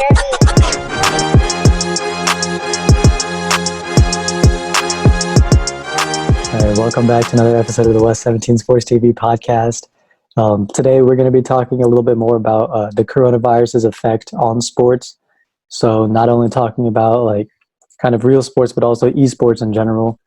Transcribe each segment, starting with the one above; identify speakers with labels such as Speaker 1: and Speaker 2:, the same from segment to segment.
Speaker 1: All right, welcome back to another episode of the WEST17 Sports TV podcast. Today we're going to be talking a little bit more about the coronavirus's effect on sports. So not only talking about like kind of real sports, but also esports in general.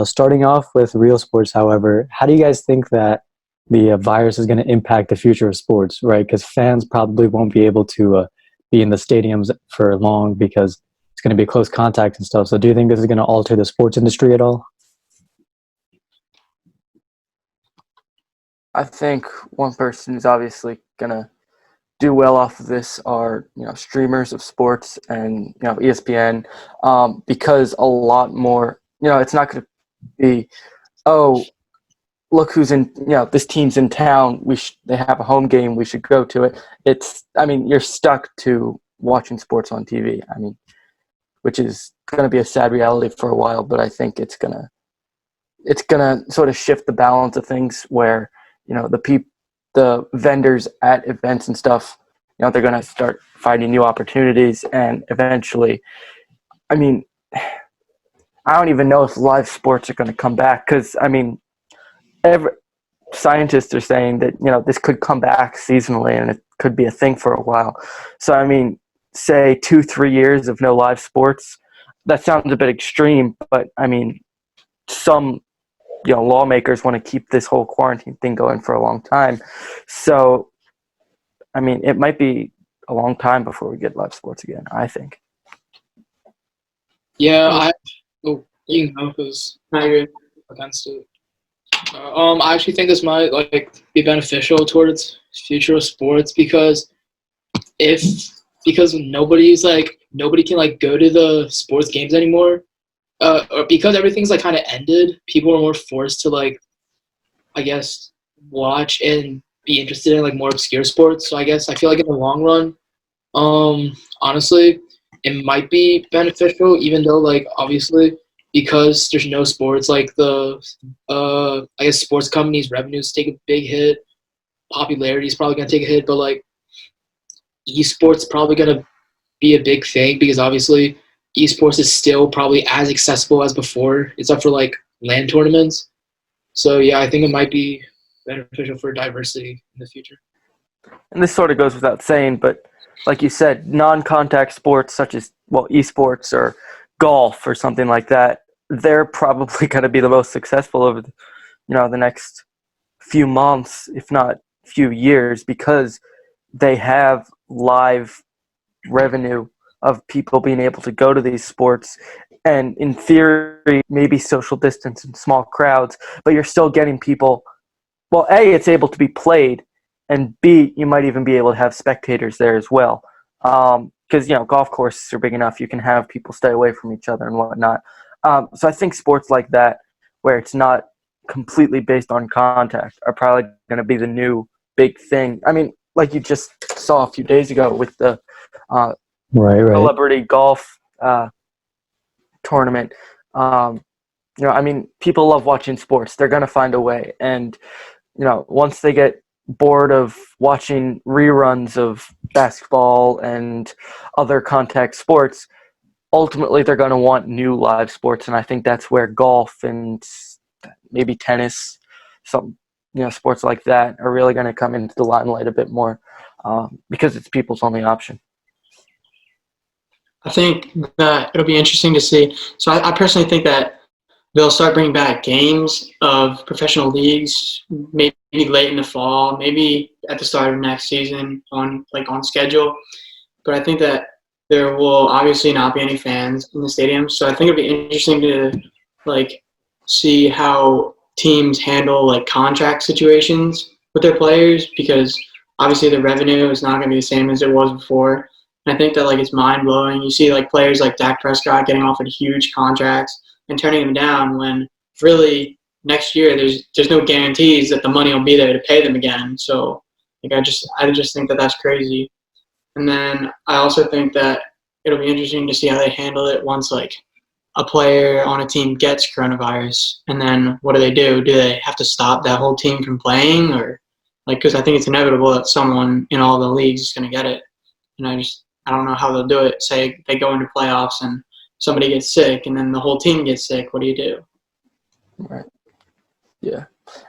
Speaker 1: Starting off with real sports, however, how do you guys think that the virus is going to impact the future of sports, right? Because fans probably won't be able to be in the stadiums for long because it's going to be close contact and stuff. So do you think this is going to alter the sports industry at all?
Speaker 2: I think one person who's obviously gonna do well off of this are streamers of sports and ESPN, because a lot more it's not gonna be, oh, look who's in, this team's in town, they have a home game, we should go to it. You're stuck to watching sports on TV, which is gonna be a sad reality for a while, but I think it's gonna sort of shift the balance of things where the vendors at events and stuff, they're going to start finding new opportunities, and eventually, I don't even know if live sports are going to come back, because scientists are saying that this could come back seasonally and it could be a thing for a while. So say 2-3 years of no live sports, that sounds a bit extreme, but some lawmakers want to keep this whole quarantine thing going for a long time. So, it might be a long time before we get live sports again, I think.
Speaker 3: Yeah, you can go because I agree against it. I actually think this might be beneficial towards future of sports because nobody can go to the sports games anymore. Or because everything's kind of ended, people are more forced to watch and be interested in more obscure sports. So I feel like in the long run, honestly, it might be beneficial, even though obviously because there's no sports, sports companies' revenues take a big hit, popularity is probably gonna take a hit, but esports probably gonna be a big thing because obviously esports is still probably as accessible as before, except for LAN tournaments. So yeah, I think it might be beneficial for diversity in the future.
Speaker 2: And this sort of goes without saying, but like you said, non-contact sports such as esports or golf or something like that, they're probably going to be the most successful over the next few months, if not few years, because they have live revenue of people being able to go to these sports, and in theory maybe social distance in small crowds, but you're still getting people. Well, A, it's able to be played, and B, you might even be able to have spectators there as well, because golf courses are big enough, you can have people stay away from each other and whatnot. So I think sports like that, where it's not completely based on contact, are probably going to be the new big thing. Like you just saw a few days ago with the
Speaker 1: Right.
Speaker 2: celebrity golf tournament. People love watching sports. They're going to find a way. And, once they get bored of watching reruns of basketball and other contact sports, ultimately they're going to want new live sports. And I think that's where golf and maybe tennis, some sports like that are really going to come into the limelight a bit more, because it's people's only option.
Speaker 4: I think that it'll be interesting to see. So I personally think that they'll start bringing back games of professional leagues, maybe late in the fall, maybe at the start of next season on schedule. But I think that there will obviously not be any fans in the stadium. So I think it'll be interesting to see how teams handle contract situations with their players, because obviously the revenue is not going to be the same as it was before. And I think that it's mind-blowing. You see players like Dak Prescott getting offered huge contracts and turning them down when really next year there's no guarantees that the money will be there to pay them again. So I just think that that's crazy. And then I also think that it'll be interesting to see how they handle it once a player on a team gets coronavirus, and then what do? Do they have to stop that whole team from playing, or because I think it's inevitable that someone in all the leagues is going to get it. And I just I don't know how they'll do it. Say they go into playoffs and somebody gets sick, and then the whole team gets sick. What do you do?
Speaker 2: Right. Yeah.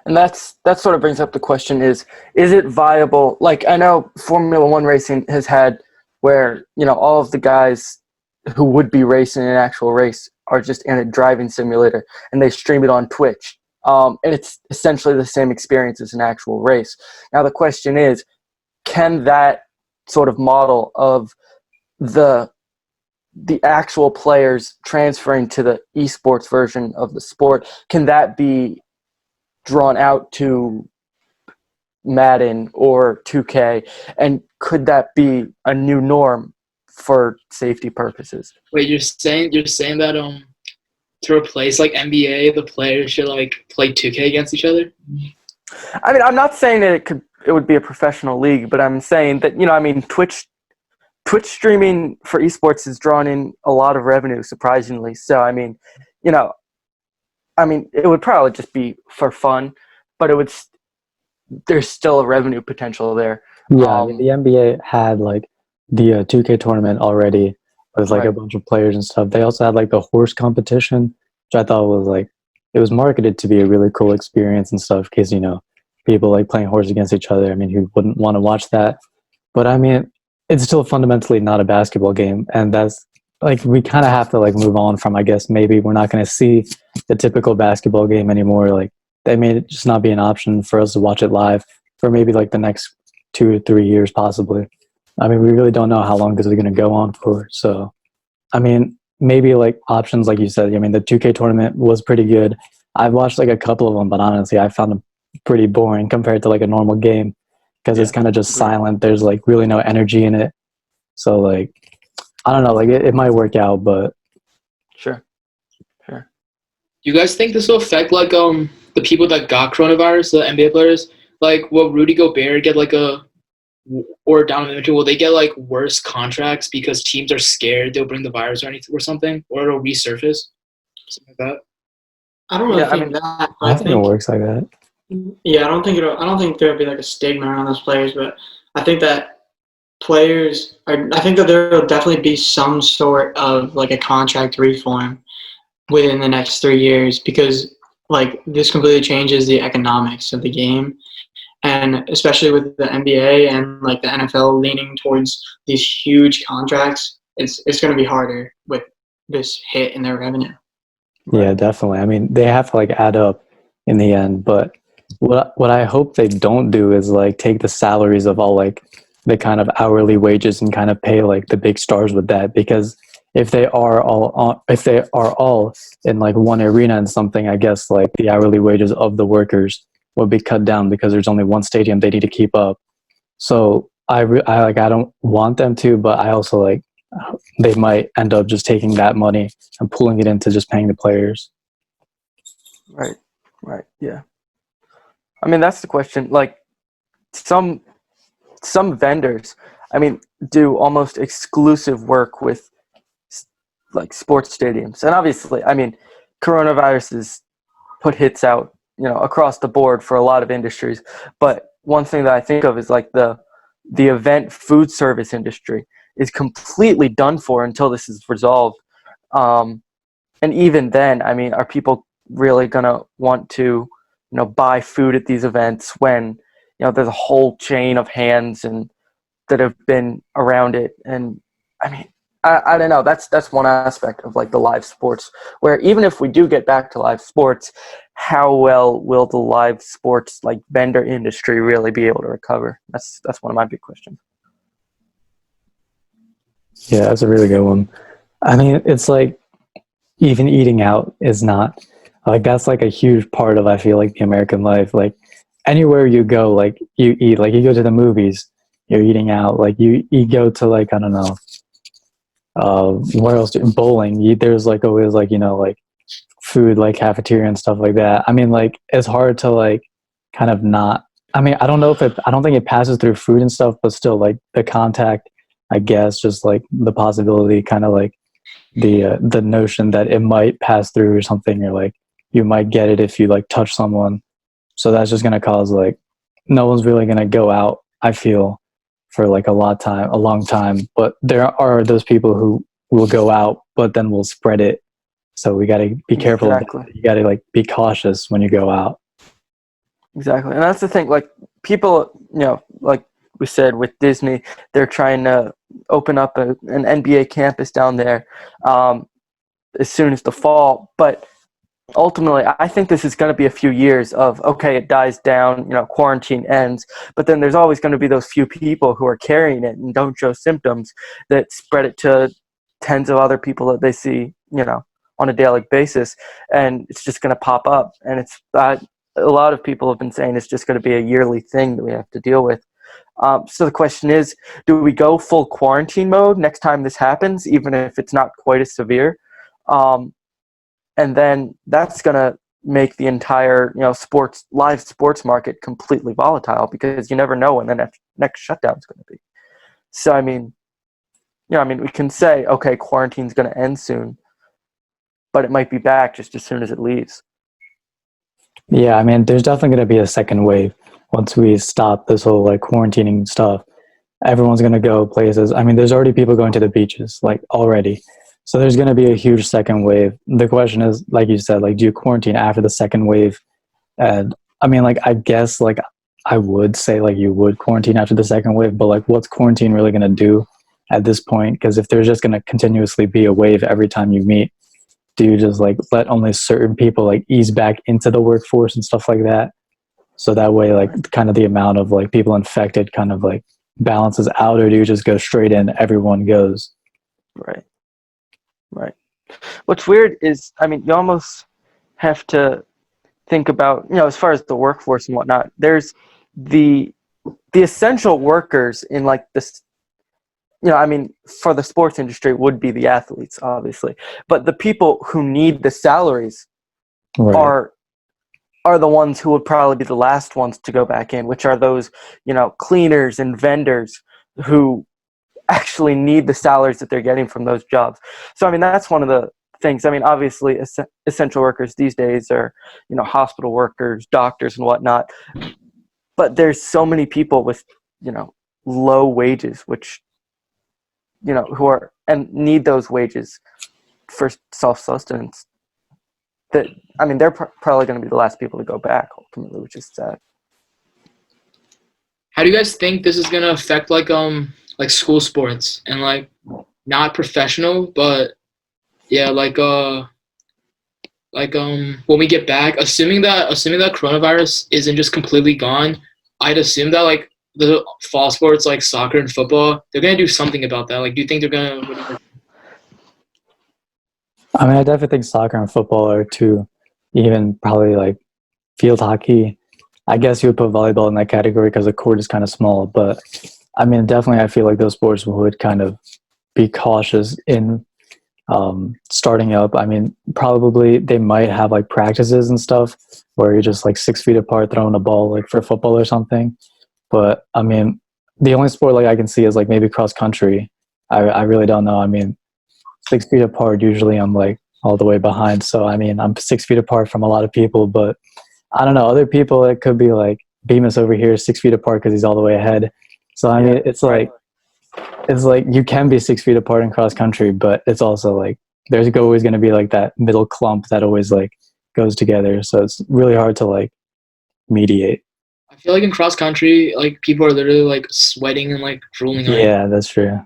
Speaker 2: And that sort of brings up the question is it viable? Like, I know Formula One racing has had where, all of the guys who would be racing in an actual race are just in a driving simulator and they stream it on Twitch. And it's essentially the same experience as an actual race. Now, the question is, can that sort of model of the actual players transferring to the esports version of the sport, can that be drawn out to Madden or 2K, and could that be a new norm for safety purposes?
Speaker 3: Wait, you're saying that to replace like NBA, the players should like play 2K against each other?
Speaker 2: I mean, I'm not saying that it would be a professional league, but I'm saying that Twitch streaming for esports has drawn in a lot of revenue, surprisingly. So I mean, it would probably just be for fun, but there's still a revenue potential there.
Speaker 1: Yeah, I mean, the NBA had like the 2K tournament already with like
Speaker 2: Right.
Speaker 1: a bunch of players and stuff. They also had like the horse competition, which I thought was like, it was marketed to be a really cool experience and stuff because, people like playing horse against each other. I mean, who wouldn't want to watch that? But I mean, it's still fundamentally not a basketball game. And that's like, we kind of have to like move on from, I guess, maybe we're not going to see the typical basketball game anymore. Like, they made it just not be an option for us to watch it live for maybe like the next 2 to 3 years possibly. I mean, we really don't know how long this is going to go on for. So, I mean, maybe like options like you said. I mean, the 2K tournament was pretty good. I've watched like a couple of them, but honestly, I found them pretty boring compared to like a normal game because it's kind of just silent. There's like really no energy in it. So like, I don't know, like it might work out, but
Speaker 2: Sure.
Speaker 3: You guys think this will affect like the people that got coronavirus, the NBA players? Like, will Rudy Gobert get like or Donovan Mitchell, will they get like worse contracts because teams are scared they'll bring the virus or anything or something, or it'll resurface, something like that?
Speaker 4: I don't really
Speaker 2: Yeah, I
Speaker 4: think
Speaker 2: mean,
Speaker 4: that.
Speaker 1: I think it works like that.
Speaker 4: Yeah, I don't think there'll be like a stigma around those players, but I think that I think that there will definitely be some sort of like a contract reform within the next 3 years because like this completely changes the economics of the game. And especially with the NBA and like the NFL leaning towards these huge contracts, it's going to be harder with this hit in their revenue.
Speaker 1: Yeah, definitely. I mean, they have to like add up in the end, but what I hope they don't do is like take the salaries of all like the kind of hourly wages and kind of pay like the big stars with that, because if they are all in like one arena and something, I guess like the hourly wages of the workers will be cut down because there's only one stadium they need to keep up. So I don't want them to, but I also like they might end up just taking that money and pulling it into just paying the players.
Speaker 2: Right. Yeah. I mean, that's the question. Like, some vendors, I mean, do almost exclusive work with like sports stadiums, and obviously, I mean, coronavirus has put hits out, across the board for a lot of industries. But one thing that I think of is like the event food service industry is completely done for until this is resolved. And even then, I mean, are people really going to want to, buy food at these events when, there's a whole chain of hands and that have been around it? And I mean, I don't know. That's one aspect of like the live sports, where even if we do get back to live sports, how well will the live sports like vendor industry really be able to recover? That's one of my big questions.
Speaker 1: Yeah, that's a really good one. I mean, it's like even eating out is not like that's like a huge part of I feel like the American life. Like anywhere you go, like you eat. Like you go to the movies, you're eating out. Like you go to like I don't know, where else? Bowling. There's like always like like food like cafeteria and stuff like that. I mean, like it's hard to like kind of not. I mean, I don't know if I don't think it passes through food and stuff, but still like the contact. I guess just like the possibility, kind of like the notion that it might pass through or something, or like you might get it if you like touch someone. So that's just gonna cause like no one's really gonna go out, I feel, for like a long time. But there are those people who will go out, but then will spread it. So we got to be careful.
Speaker 2: Exactly.
Speaker 1: You got to like be cautious when you go out.
Speaker 2: Exactly. And that's the thing, like people, like we said with Disney, they're trying to open up an NBA campus down there as soon as the fall. But ultimately, I think this is going to be a few years of, okay, it dies down, quarantine ends, but then there's always going to be those few people who are carrying it and don't show symptoms that spread it to tens of other people that they see, on a daily basis, and it's just going to pop up. And it's a lot of people have been saying it's just going to be a yearly thing that we have to deal with. So the question is, do we go full quarantine mode next time this happens, even if it's not quite as severe? And then that's going to make the entire, live sports market completely volatile, because you never know when the next shutdown is going to be. So, I mean, we can say, okay, quarantine's going to end soon, but it might be back just as soon as it leaves.
Speaker 1: Yeah, I mean, there's definitely going to be a second wave once we stop this whole like quarantining stuff. Everyone's going to go places. I mean, there's already people going to the beaches, like already. So there's going to be a huge second wave. The question is, like you said, like, do you quarantine after the second wave? And I mean, like, I guess, like, I would say, like, you would quarantine after the second wave, but, like, what's quarantine really going to do at this point? Because if there's just going to continuously be a wave every time you meet, do you just, like, let only certain people, like, ease back into the workforce and stuff like that? So that way, like, kind of the amount of, like, people infected kind of, like, balances out, or do you just go straight in, everyone goes?
Speaker 2: Right. What's weird is, I mean, you almost have to think about, as far as the workforce and whatnot, there's the essential workers in like this, I mean, for the sports industry would be the athletes, obviously, but the people who need the salaries
Speaker 1: Right.
Speaker 2: are the ones who would probably be the last ones to go back in, which are those, cleaners and vendors who actually need the salaries that they're getting from those jobs. So, I mean, that's one of the things. I mean, obviously, essential workers these days are, hospital workers, doctors, and whatnot. But there's so many people with, low wages, which, who are and need those wages for self-sustenance. That, I mean, they're probably going to be the last people to go back ultimately, which is sad.
Speaker 3: How do you guys think this is gonna affect like school sports and like not professional, but yeah, when we get back, assuming that coronavirus isn't just completely gone, I'd assume that like the fall sports like soccer and football, they're gonna do something about that. Like, do you think they're gonna?
Speaker 1: I mean, I definitely think soccer and football are two, even probably like field hockey. I guess you would put volleyball in that category because the court is kind of small. But I mean, definitely, I feel like those sports would kind of be cautious in starting up. I mean, probably they might have like practices and stuff where you're just like 6 feet apart throwing a ball, like for football or something. But I mean, the only sport like I can see is like maybe cross country. I really don't know. I mean, 6 feet apart, usually I'm like all the way behind. So I mean, I'm 6 feet apart from a lot of people, but I don't know. Other people, it could be like Bemis over here, 6 feet apart because he's all the way ahead. So I mean, it's like you can be 6 feet apart in cross country, but it's also like there's always going to be like that middle clump that always like goes together. So it's really hard to like mediate.
Speaker 3: I feel like in cross country, like people are literally like sweating and like drooling on.
Speaker 1: Yeah, that's true.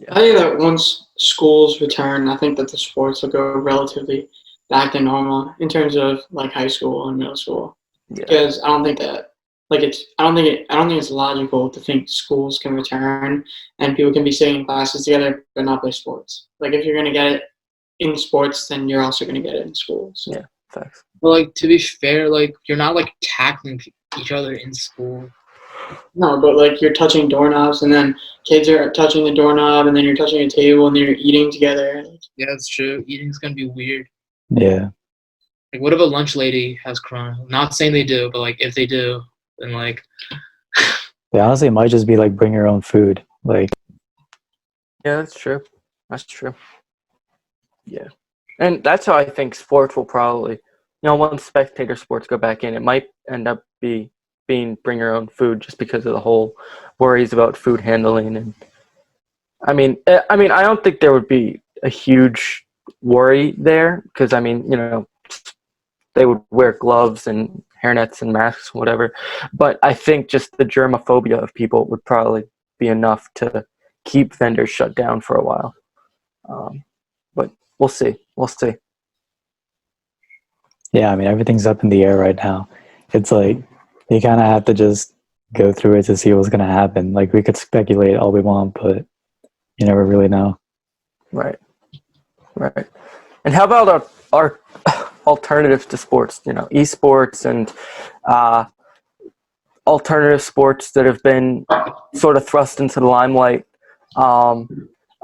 Speaker 4: I think that once schools return, I think that the sports will go relatively back to normal in terms of like high school and middle school.
Speaker 2: Yeah.
Speaker 4: Because I don't think that I don't think it's logical to think schools can return and people can be sitting in classes together but not play sports. Like if you're gonna get it in sports, then you're also gonna get it in school. So.
Speaker 2: Yeah, facts.
Speaker 3: But like to be fair, like you're not like tackling each other in school.
Speaker 4: No, but like you're touching doorknobs, and then kids are touching the doorknob, and then you're touching a table, and then you're eating together.
Speaker 3: Yeah, that's true. Eating's gonna be weird.
Speaker 1: Yeah.
Speaker 3: Like, what if a lunch lady has corona? Not saying they do, but like if they do, then like.
Speaker 1: Yeah, honestly, it might just be like bring your own food. Like,
Speaker 2: Yeah, that's true. That's true. Yeah. And that's how I think sports will probably, once spectator sports go back in, it might end up being being bring your own food just because of the whole worries about food handling. And I mean, I don't think there would be a huge worry there because, I mean, they would wear gloves and hairnets and masks, whatever. But I think just the germophobia of people would probably be enough to keep vendors shut down for a while. But we'll see. We'll see.
Speaker 1: Yeah, I mean, everything's up in the air right now. It's like you kind of have to just go through it to see what's going to happen. Like, we could speculate all we want, but you never really know.
Speaker 2: Right. Right. And how about our alternatives to sports? Esports and alternative sports that have been sort of thrust into the limelight.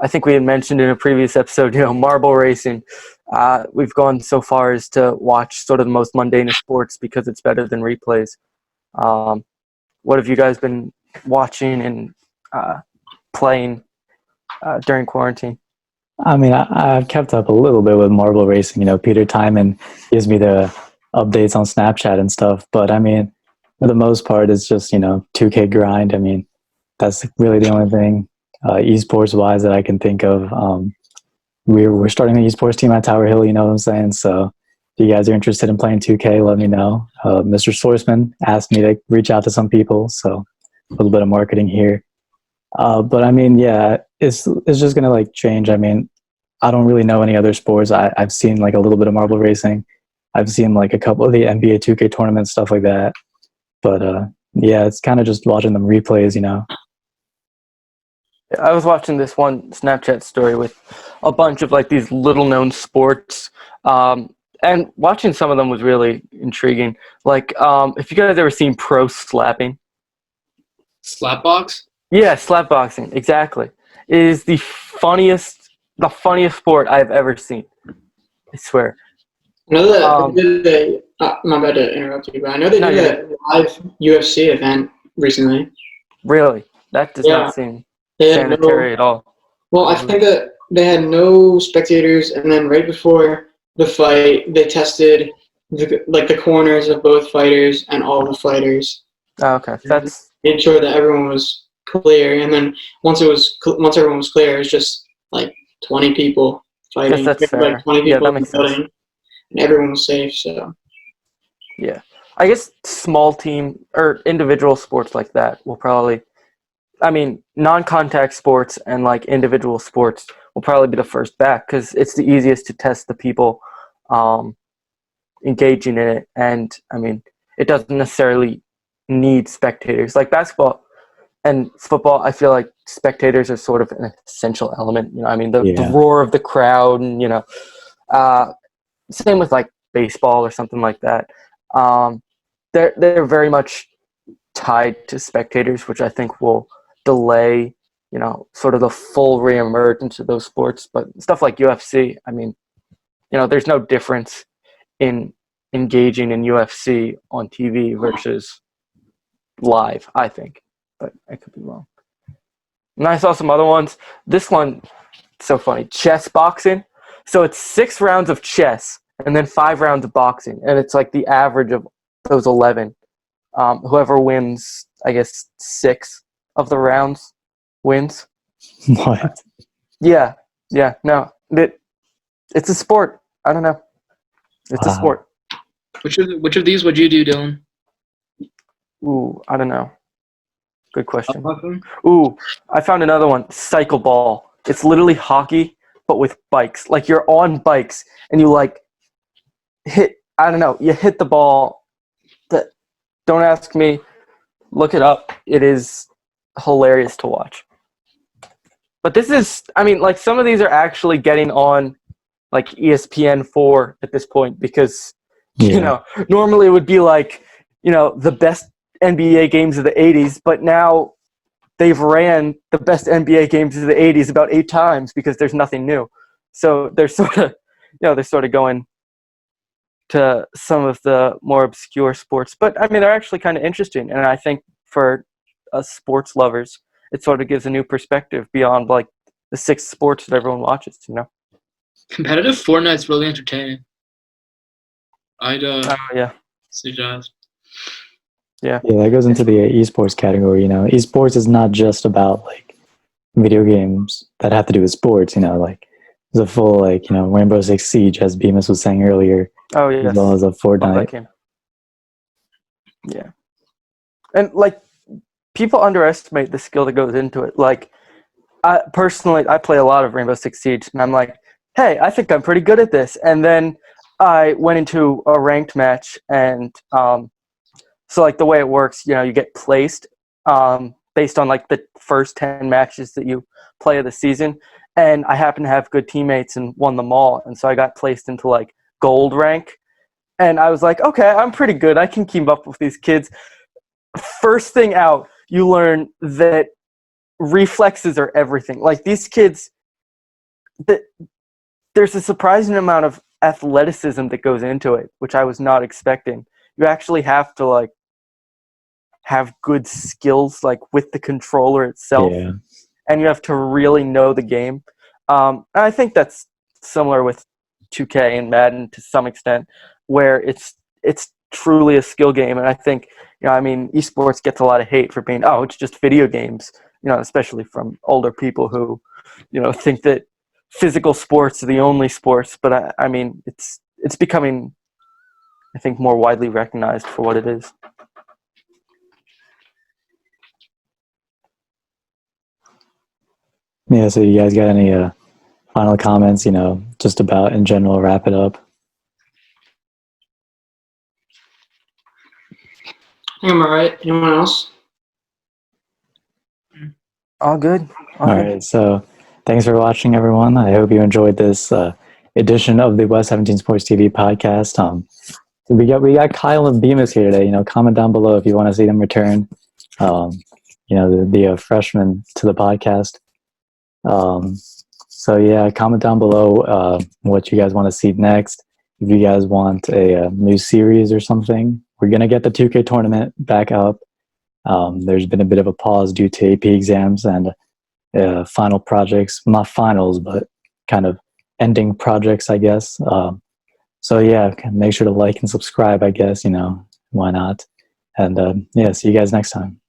Speaker 2: I think we had mentioned in a previous episode, marble racing. We've gone so far as to watch sort of the most mundane of sports because it's better than replays. What have you guys been watching and playing during quarantine?
Speaker 1: I mean, I've kept up a little bit with marble racing. Peter Timon gives me the updates on Snapchat and stuff. But I mean, for the most part, it's just 2K grind. I mean, that's really the only thing esports wise that I can think of. We're starting the esports team at Tower Hill. You know what I'm saying? So if you guys are interested in playing 2K, let me know. Mr. Sourceman asked me to reach out to some people, so a little bit of marketing here. But I mean, yeah, it's just gonna like change. I mean, I don't really know any other sports. I've seen like a little bit of marble racing. I've seen like a couple of the NBA 2K tournaments, stuff like that. But yeah, it's kind of just watching them replays.
Speaker 2: I was watching this one Snapchat story with a bunch of like these little known sports, and watching some of them was really intriguing. Like, if you guys ever seen pro slapping?
Speaker 3: Slapbox?
Speaker 2: Yeah, slap boxing, exactly. It is the funniest sport I've ever seen. I swear.
Speaker 4: I know that they did my bad to interrupt you, but I know they did a live UFC event recently.
Speaker 2: Really? That does not seem
Speaker 4: They had
Speaker 2: sanitary at all.
Speaker 4: Well, I think that they had no spectators, and then right before the fight, they tested the corners of both fighters and all the fighters.
Speaker 2: Oh, okay, that's
Speaker 4: made sure that everyone was clear, and then once everyone was clear, it was just like 20 people fighting.
Speaker 2: that's fair.
Speaker 4: Like 20 people
Speaker 2: Yeah, that makes sense.
Speaker 4: fighting, and everyone was safe. So
Speaker 2: yeah, I guess small team or individual sports like that will probably. I mean, non-contact sports and like individual sports will probably be the first back because it's the easiest to test the people engaging in it. And I mean, it doesn't necessarily need spectators. Like basketball and football, I feel like spectators are sort of an essential element. I mean, the roar of the crowd, and same with like baseball or something like that. They're very much tied to spectators, which I think will delay, sort of the full reemergence of those sports. But stuff like UFC, I mean, there's no difference in engaging in UFC on TV versus live, I think. But I could be wrong. And I saw some other ones. This one, so funny. Chess boxing. So it's 6 rounds of chess and then 5 rounds of boxing. And it's like the average of those 11. Whoever wins, I guess, 6 of the rounds wins.
Speaker 1: What?
Speaker 2: Yeah. No, it's a sport. I don't know. It's a sport.
Speaker 3: Which of these would you do, Dylan?
Speaker 2: Ooh, I don't know. Good question. Ooh, I found another one. Cycle ball. It's literally hockey, but with bikes. Like you're on bikes and you like hit. I don't know. You hit the ball. Don't ask me. Look it up. It is hilarious to watch. But this is, I mean, like some of these are actually getting on like ESPN4 at this point because, normally it would be like, the best NBA games of the 80s, but now they've ran the best NBA games of the 80s about 8 times because there's nothing new. So they're sort of going to some of the more obscure sports. But I mean, they're actually kind of interesting. And I think for us sports lovers, it sort of gives a new perspective beyond like the 6 sports that everyone watches,
Speaker 3: Competitive Fortnite's really entertaining. I'd
Speaker 2: yeah.
Speaker 3: suggest.
Speaker 1: Yeah, that goes into the esports category. Esports is not just about like video games that have to do with sports. Like there's a full Rainbow Six Siege, as Bemis was saying earlier,
Speaker 2: Oh yes,
Speaker 1: as well as a
Speaker 2: love
Speaker 1: Fortnite.
Speaker 2: that game. Yeah, and like people underestimate the skill that goes into it. Like I play a lot of Rainbow Six Siege, and I'm like, hey, I think I'm pretty good at this. And then I went into a ranked match, and so like the way it works, you get placed based on like the first 10 matches that you play of the season. And I happen to have good teammates and won them all, and so I got placed into like gold rank. And I was like, okay, I'm pretty good. I can keep up with these kids. First thing out, you learn that reflexes are everything. Like these kids, there's a surprising amount of athleticism that goes into it, which I was not expecting. You actually have to like have good skills like with the controller itself,
Speaker 1: Yeah.
Speaker 2: and you have to really know the game. And I think that's similar with 2K and Madden to some extent, where it's truly a skill game. And I think esports gets a lot of hate for being it's just video games. Especially from older people who think that physical sports are the only sports. But I mean, it's becoming, I think, more widely recognized for what it is.
Speaker 1: Yeah, so you guys got any final comments, just about in general, wrap it up?
Speaker 4: I think I'm all right. Anyone else?
Speaker 2: All good.
Speaker 1: All right, so thanks for watching, everyone. I hope you enjoyed this edition of the West 17 Sports TV podcast. We got Kyle and Bemis here today. Comment down below if you want to see them return. The freshman to the podcast. So yeah, comment down below what you guys want to see next. If you guys want a new series or something, we're gonna get the 2K tournament back up. There's been a bit of a pause due to AP exams and final projects, not finals, but kind of ending projects, I guess. So yeah, make sure to like and subscribe, I guess, why not? And yeah, see you guys next time.